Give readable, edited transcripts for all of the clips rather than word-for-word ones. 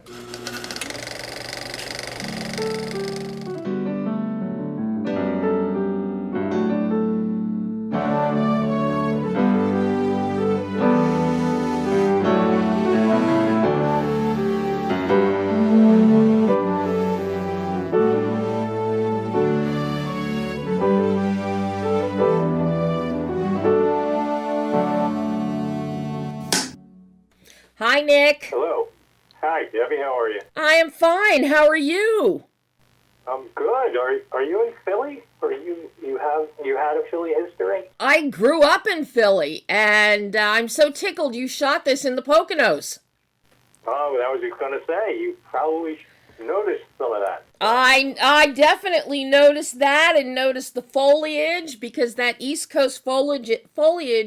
Hi, Nick. Hello. Hi, Debbie. How are you? I am fine. How are you? I'm good. Are you in Philly? Or you had a Philly history? I grew up in Philly, and I'm so tickled you shot this in the Poconos. Oh, that was just going to say. You probably noticed some of that. I definitely noticed that and noticed the foliage, because that East Coast foliage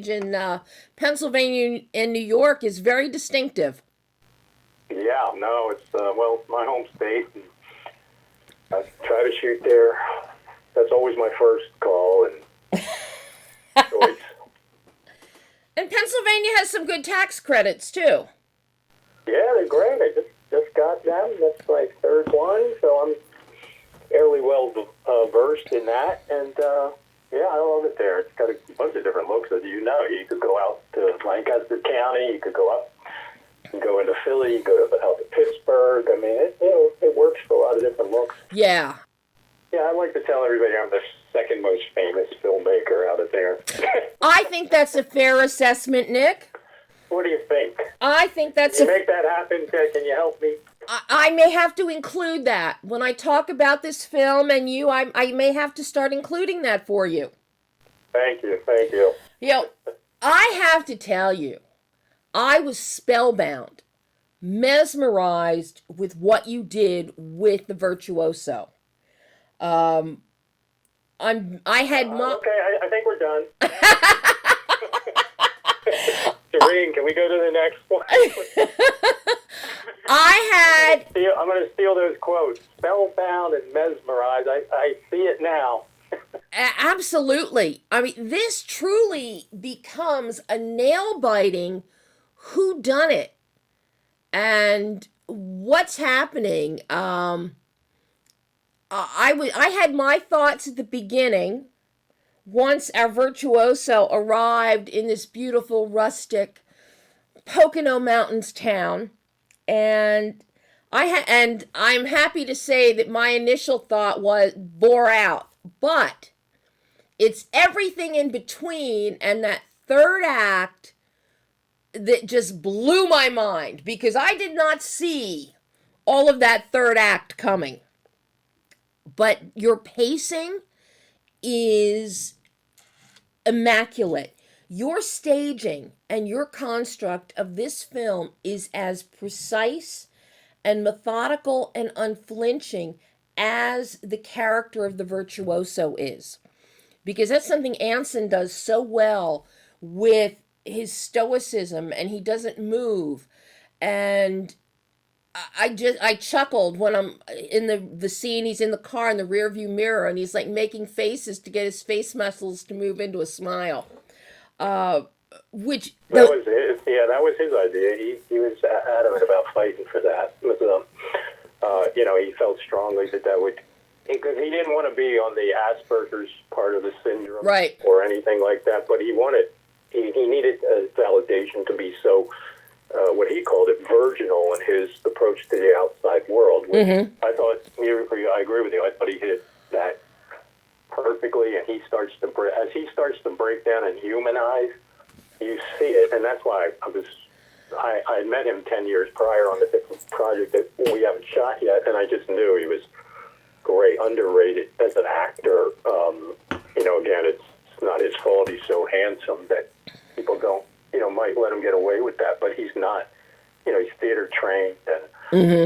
in Pennsylvania and New York is very distinctive. Yeah, no, it's my home state. And I try to shoot there. That's always my first call and choice. And Pennsylvania has some good tax credits too. Yeah, they're great. I just got them. That's my third one, so I'm fairly well versed in that. And yeah, I love it there. It's got a bunch of different looks, as you know. You could go out to Lancaster County. You could go up and go into Philly. You go out to Pittsburgh. I mean, it works for a lot of different looks. Yeah. Yeah, I like to tell everybody I'm the second most famous filmmaker out of there. I think that's a fair assessment, Nick. What do you think? I think that's Can you make that happen? Can you help me? I may have to include that. When I talk about this film and you, I may have to start including that for you. Thank you. You know, I have to tell you, I was spellbound, mesmerized with what you did with the Virtuoso. I had okay, I think we're done. Serene, can we go to the next one? I'm going to steal those quotes. Spellbound and mesmerized. I see it now. Absolutely. I mean, this truly becomes a nail-biting whodunit. And what's happening? I had my thoughts at the beginning. Once our Virtuoso arrived in this beautiful rustic Pocono Mountains town, and I'm happy to say that my initial thought bore out, but it's everything in between and that third act that just blew my mind, because I did not see all of that third act coming. But your pacing is immaculate. Your staging and your construct of this film is as precise and methodical and unflinching as the character of the Virtuoso is. Because that's something Anson does so well with his stoicism, and he doesn't move. And I chuckled when I'm in the scene. He's in the car in the rearview mirror, and he's like making faces to get his face muscles to move into a smile. That was his idea. He was adamant about fighting for that. He felt strongly that would, because he didn't want to be on the Asperger's part of the syndrome, right, or anything like that. But he needed a validation to be so. What he called it, virginal in his approach to the outside world. Which I thought, I agree with you. I thought he hit that perfectly, and as he starts to break down and humanize, you see it, and that's why I had met him 10 years prior on a different project that we haven't shot yet, and I just knew he was great, underrated as an actor. Again, it's not his fault. He's so handsome that people don't. Might let him get away with that, but he's not. He's theater trained, and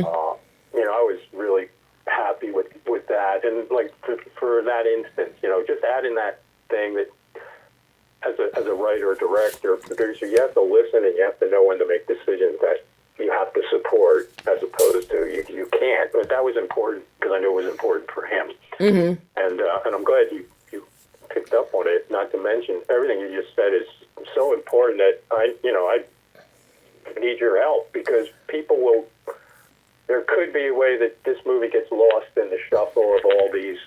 I was really happy with that. And like for that instance, just adding that thing that as a writer, director, producer, you have to listen and you have to know when to make decisions that you have to support, as opposed to you can't. But that was important because I knew it was important for him, and I'm glad you picked up on it. Not to mention everything you just said is so important that I need your help, because people will, could be a way that this movie gets lost in the shuffle of all these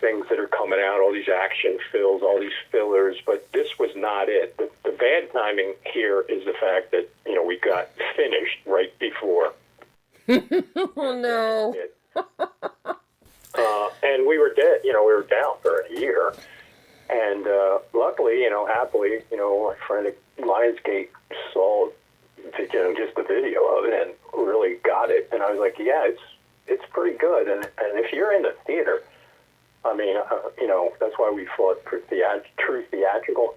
things that are coming out, all these action fills, all these fillers, but this was not it. The bad timing here is the fact that, we got finished right before. Oh, no. And we were dead, we were down for a year. And luckily, happily, my friend at Lionsgate saw just the video of it and really got it. And I was like, yeah, it's pretty good. And if you're in the theater, I mean, that's why we fought for true theatrical.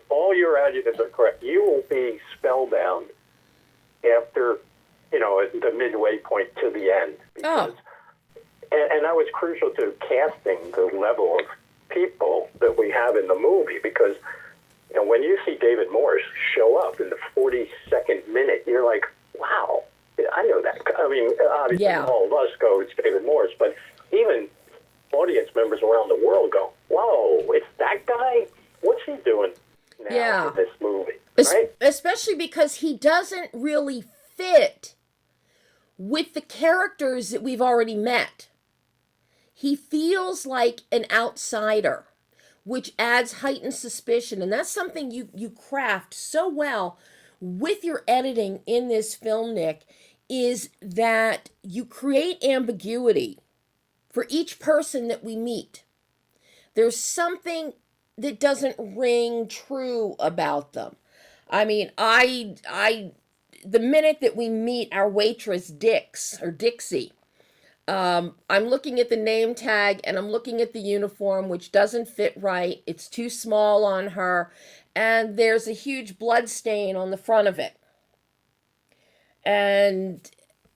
All your adjectives are correct. You will be spellbound after, the midway point to the end. Because, and that was crucial to casting the level of people that we have in the movie, because when you see David Morse show up in the 42nd minute, you're like, wow, I know that. I mean, obviously all of us go, it's David Morse, but even audience members around the world go, whoa, it's that guy? What's he doing now in this movie? Right? Especially because he doesn't really fit with the characters that we've already met. He feels like an outsider, which adds heightened suspicion. And that's something you craft so well with your editing in this film, Nick, is that you create ambiguity for each person that we meet. There's something that doesn't ring true about them. I mean, the minute that we meet our waitress, Dixie, I'm looking at the name tag and I'm looking at the uniform, which doesn't fit right. It's too small on her. And there's a huge blood stain on the front of it. And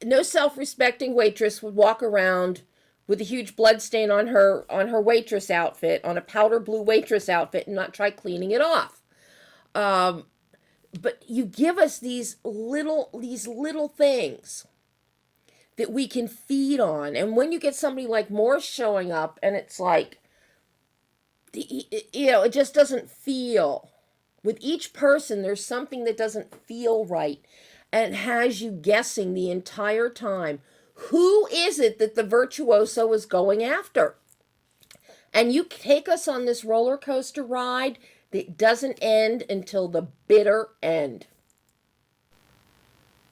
no self-respecting waitress would walk around with a huge blood stain on her waitress outfit, on a powder blue waitress outfit, and not try cleaning it off. But you give us these little things that we can feed on. And when you get somebody like Morse showing up and it's like, it just doesn't feel. With each person, there's something that doesn't feel right and has you guessing the entire time. Who is it that the virtuoso is going after? And you take us on this roller coaster ride that doesn't end until the bitter end.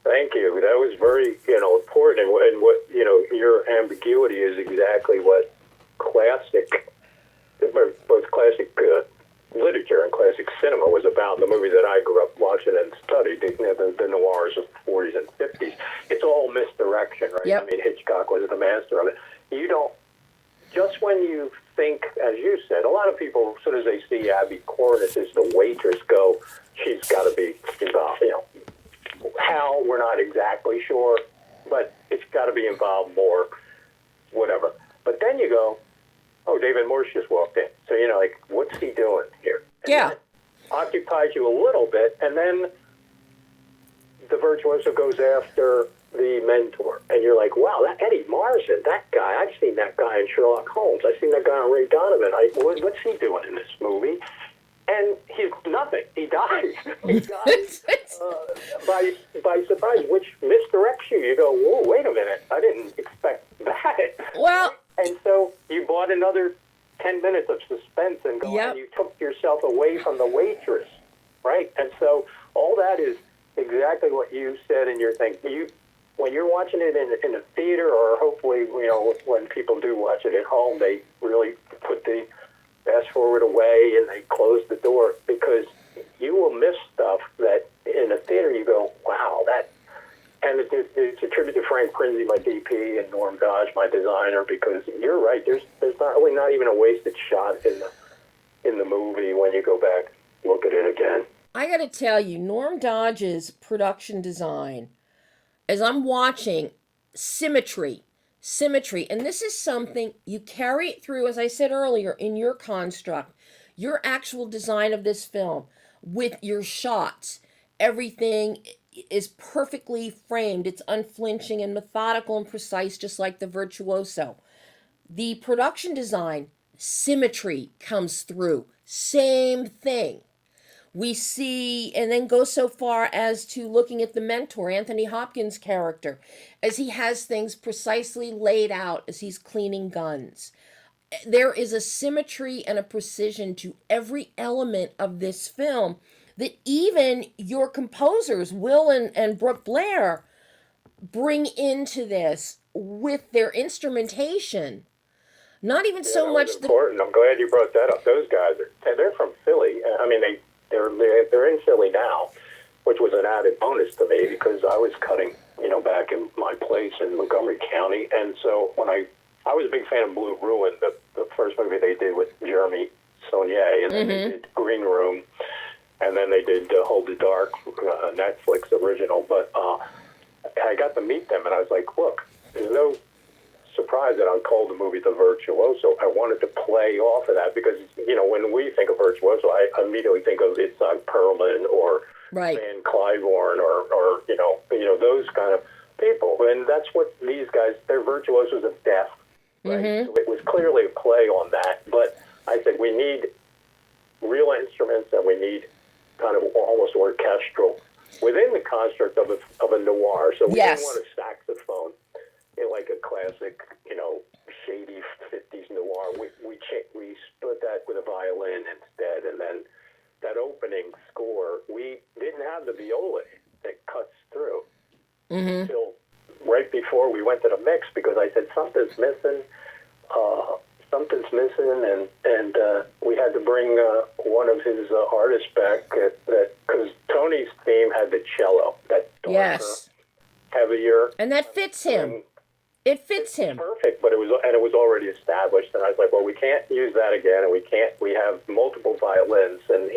Thank you. That was very, important. And what, your ambiguity is exactly what both classic literature and classic cinema was about. In the movie that I grew up watching and studied, the noirs of the 40s and 50s. It's all misdirection, right? Yep. I mean, Hitchcock was the master of it. Just when you think, as you said, a lot of people, as soon as they see Abbie Cornish as the waitress, go, she's got to be involved, How, we're not exactly sure, but it's got to be involved more, whatever. But then you go, oh, David Morse just walked in. So, what's he doing here? And it occupies you a little bit, and then the virtuoso goes after the mentor. And you're like, wow, that Eddie Marsan, that guy, I've seen that guy in Sherlock Holmes. I've seen that guy on Ray Donovan. What's he doing in this movie? And he's nothing. He dies. He dies by surprise, which misdirects you. You go, whoa, wait a minute. I didn't expect that. Well, and so you bought another 10 minutes of suspense and and you took yourself away from the waitress, right? And so all that is exactly what you said in your thing. When you're watching it in a theater, or hopefully, when people do watch it at home, they really put the fast forward away and they close the door, because you will miss stuff that in a theater you go, wow, that. And it's a tribute to Frank Prinzi, my DP, and Norm Dodge, my designer, because you're right. There's not even a wasted shot in the movie when you go back, look at it again. I got to tell you, Norm Dodge's production design, as I'm watching, symmetry, and this is something you carry it through, as I said earlier, in your construct, your actual design of this film, with your shots. Everything is perfectly framed. It's unflinching and methodical and precise, just like the virtuoso. The production design, symmetry comes through. Same thing. We see, and then go so far as to looking at the mentor, Anthony Hopkins' character, as he has things precisely laid out as he's cleaning guns. There is a symmetry and a precision to every element of this film that even your composers, Will and Brooke Blair, bring into this with their instrumentation. Not even Yeah, so that much was important. I'm glad you brought that up. Those guys they're from Philly. I mean, they're in Philly now, which was an added bonus to me because I was cutting, back in my place in Montgomery County, and so when I was a big fan of Blue Ruin, the first movie they did with Jeremy Saulnier, and then they did Green Room, and then they did Hold the Dark, Netflix original. But I got to meet them, and I was like, look, there's no surprise that I called the movie The Virtuoso. I wanted to play off of that because, when we think of Virtuoso, I immediately think of Itzhak Perlman or right. Van Cliburn or those kind of people. And that's what these guys, they're virtuosos of death. Right? So it was clearly a play on that. But I said we need real instruments and we need kind of almost orchestral within the construct of a noir. So we didn't want a saxophone like a classic, shady 50s noir. We split that with a violin instead. And then that opening score, we didn't have the viola that cuts through until right before we went to the mix because I said something's missing. And we had to bring one of his artists back because Tony's theme had the cello, that darker, heavier, and that fits him. It fits him perfect, but it was already established, and I was like, well, we can't use that again, and we have multiple violins, and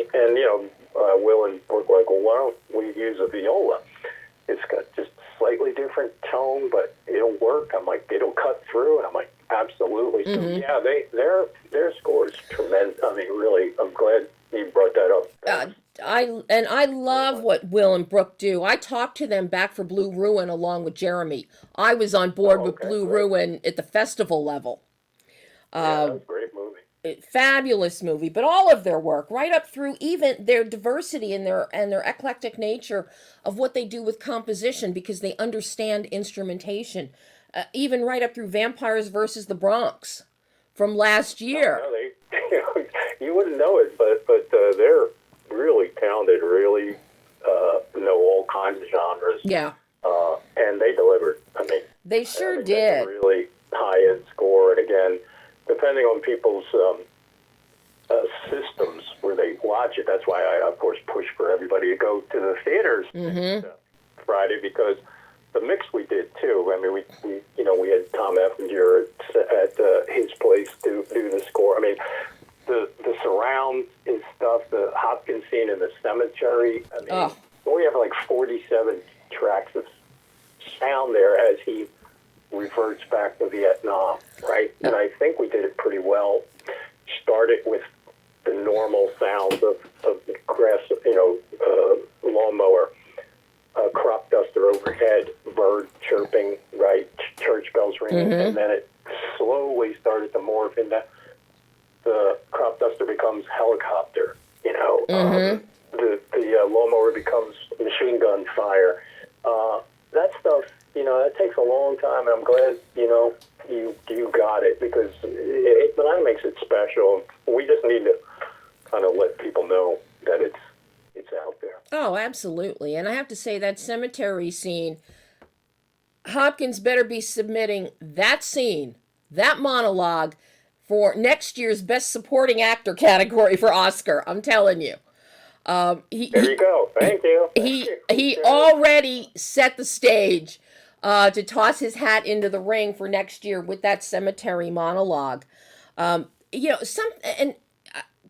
Will and Brooke were like, well, why don't we use a viola? It's got just slightly different tone, but it'll work. I'm like, it'll cut through, and I'm like, absolutely. So yeah, their score is tremendous. I mean, really, I'm glad you brought that up. I love what Will and Brooke do. I talked to them back for Blue Ruin along with Jeremy. I was on board with Blue Ruin at the festival level. That was a great movie. Fabulous movie, but all of their work, right up through even their diversity and their eclectic nature of what they do with composition, because they understand instrumentation, even right up through Vampires versus the Bronx from last year. You wouldn't know it, but they're really talented, really know all kinds of genres. Yeah. And they delivered. I mean, they sure did. That's a really high-end score, and again, depending on people's systems where they watch it, that's why I, of course, push for everybody to go to the theaters Friday, because the mix we did too. I mean, we had Tom Effinger at his place do the score. I mean, the surround and stuff, the Hopkins scene in the cemetery. I mean, we have like 47 tracks of sound there as he reverts back to Vietnam, right? And I think we did it pretty well. Started with the normal sounds of grass, lawnmower, crop duster overhead, bird chirping, right? Church bells ringing, and then it slowly started to morph into the crop duster becomes helicopter, the lawnmower becomes machine gun fire. That stuff, that takes a long time, and I'm glad, you got it, because that makes it special. We just need to kind of let people know that it's out there. Oh, absolutely. And I have to say, that cemetery scene, Hopkins better be submitting that scene, that monologue, for next year's Best Supporting Actor category for Oscar. I'm telling you. There you go. Thank you. He already set the stage to toss his hat into the ring for next year with that cemetery monologue. And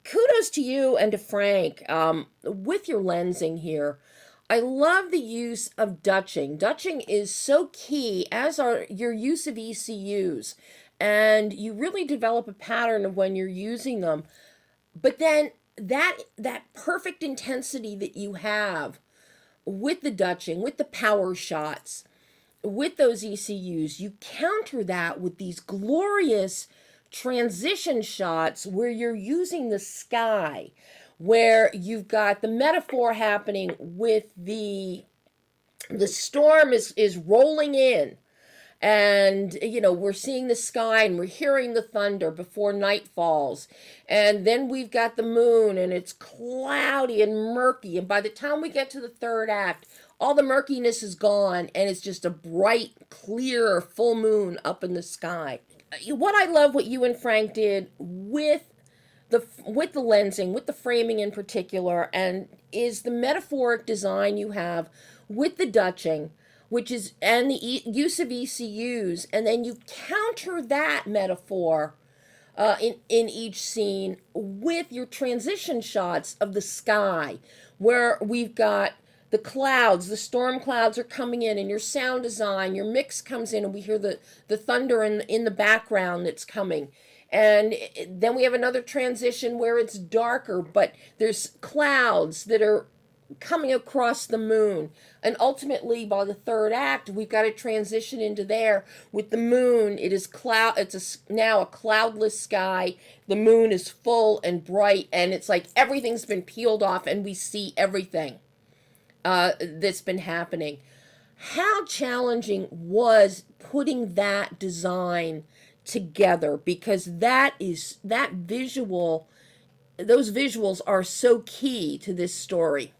kudos to you and to Frank with your lensing here. I love the use of Dutching. Dutching is so key, as are your use of ECUs. And you really develop a pattern of when you're using them. But then that perfect intensity that you have with the Dutching, with the power shots, with those ECUs, you counter that with these glorious transition shots where you're using the sky, where you've got the metaphor happening with the storm is rolling in, and we're seeing the sky and we're hearing the thunder before night falls, and then we've got the moon and it's cloudy and murky, and by the time we get to the third act, all the murkiness is gone and it's just a bright, clear full moon up in the sky. What I love what you and Frank did with the lensing, with the framing in particular, and is the metaphoric design you have with the Dutching, which is, and the use of ECUs, and then you counter that metaphor in each scene with your transition shots of the sky, where we've got the clouds, the storm clouds are coming in, and your sound design, your mix comes in, and we hear the thunder in the background that's coming. And then we have another transition where it's darker, but there's clouds that are coming across the moon. And ultimately, by the third act, we've got a transition into there with the moon. It is now a cloudless sky. The moon is full and bright, and it's like everything's been peeled off, and we see everything that's been happening. How challenging was putting that design together, because that visual, those visuals are so key to this story.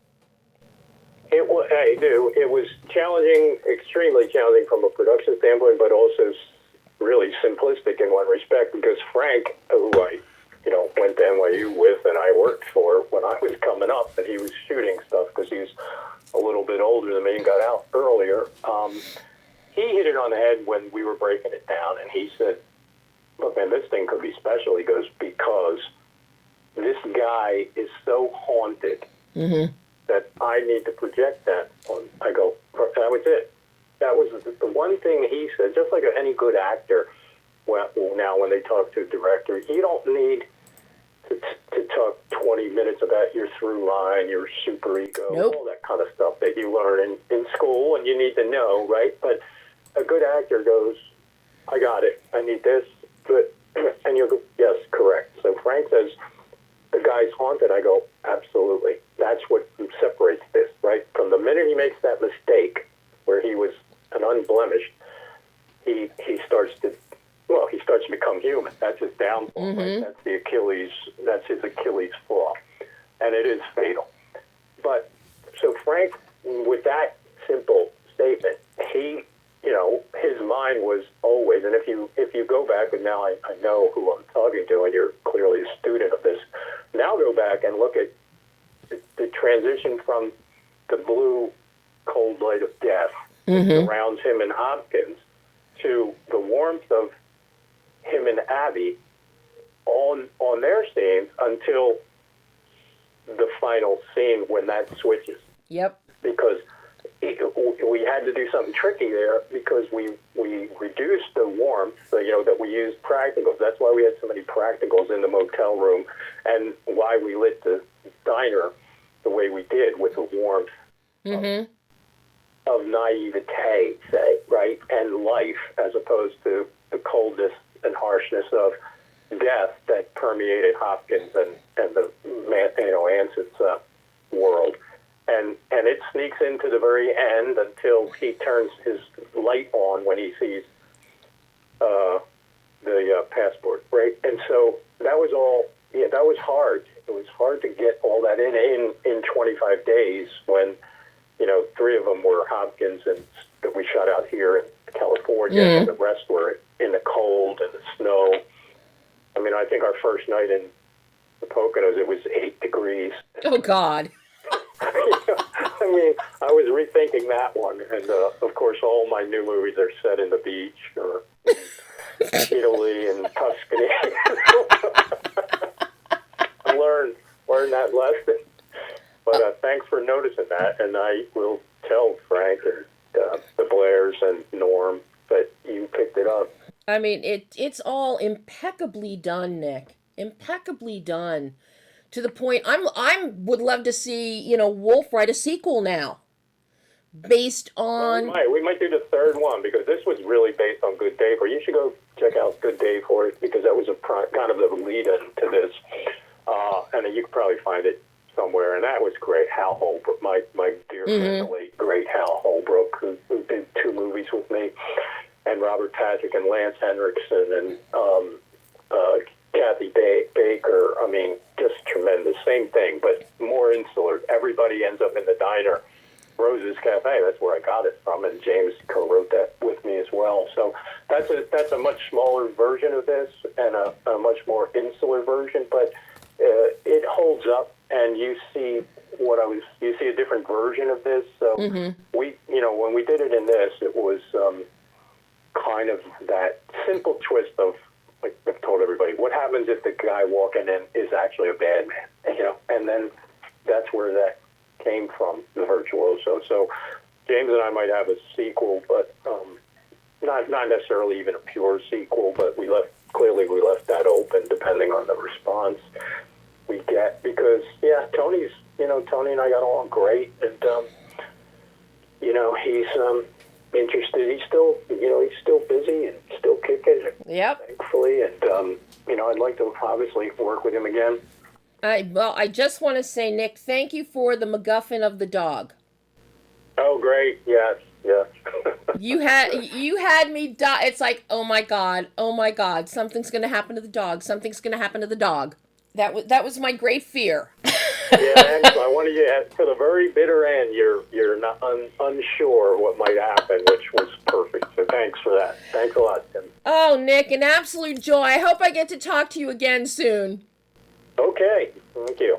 It was challenging, extremely challenging from a production standpoint, but also really simplistic in one respect, because Frank, who I went to NYU with and I worked for when I was coming up, and he was shooting stuff because he was a little bit older than me and got out earlier. He hit it on the head when we were breaking it down, and he said, "Look, man, this thing could be special." He goes, "Because this guy is so haunted that I need to project that on." I go, that was it. That was the one thing he said. Just like any good actor, well, now when they talk to a director, you don't need to talk 20 minutes about your through line, your super ego, all that kind of stuff that you learn in school and you need to know, right? But a good actor goes, "I got it. I need this." Good. And you go, "Yes, correct." So Frank says, "The guy's haunted." I go, "Absolutely. That's what separates this, right? From the minute he makes that mistake where he was an unblemished, he starts to become human. That's his downfall. Right? That's his Achilles flaw. And it is fatal." But so Frank, with that simple statement, his mind was always, and if you go back, and now I know who I'm talking to, and you're clearly a student of this, now go back and look at the transition from the blue, cold light of death that surrounds him and Hopkins to the warmth of him and Abbie on their scenes until the final scene when that switches. Yep. Because we had to do something tricky there, because we reduced the warmth, that we used practicals. That's why we had so many practicals in the motel room, and why we lit the diner the way we did, with the warmth of naivete, say, right, and life, as opposed to the coldness and harshness of death that permeated Hopkins and the Anson's world. And it sneaks into the very end until he turns his light on when he sees the passport, right? And so that was all. Yeah, that was hard. It was hard to get all that in 25 days when, 3 of them were Hopkins and that we shot out here in California, and the rest were in the cold and the snow. I mean, I think our first night in the Poconos, it was 8 degrees. Oh, God. I mean, I was rethinking that one. And, of course, all my new movies are set in the beach or Italy and Tuscany. Learn that lesson. But thanks for noticing that. And I will tell Frank and the Blairs and Norm that you picked it up. I mean, it's all impeccably done, Nick. Impeccably done. To the point, I would love to see, Wolf write a sequel now, based on. Well, we might do the third one, because this was really based on Good Day for. You should go check out Good Day for it, because that was kind of the lead-in to this. and you could probably find it somewhere. And that was great. Hal Holbrook, my dear friend, the late great Hal Holbrook, who did 2 movies with me, and Robert Patrick and Lance Henriksen and Kathy Baker. I mean, just tremendous. Same thing, but more insular. Everybody ends up in the diner. Rose's Cafe, that's where I got it from, and James co-wrote that with me as well. So that's a much smaller version of this and a much more insular version, but it holds up, and you see a different version of this. So we, when we did it in this, it was kind of that simple twist of, like I've told everybody, what happens if the guy walking in is actually a bad man, and then that's where that came from, the Virtuoso. So James and I might have a sequel, but not necessarily even a pure sequel, but we left that open depending on the response we get, because Tony and I got along great, and he's interested. He's still busy and still kicking. Yep. Thankfully, and I'd like to obviously work with him again. I just want to say, Nick, thank you for the MacGuffin of the dog. Oh, great! Yes. You had me die. It's like, oh my god, something's going to happen to the dog. Something's going to happen to the dog. That was my great fear. Yeah, and I wanted you to the very bitter end. You're not unsure what might happen, which was perfect. So thanks for that. Thanks a lot, Tim. Oh, Nick, an absolute joy. I hope I get to talk to you again soon. Okay, thank you.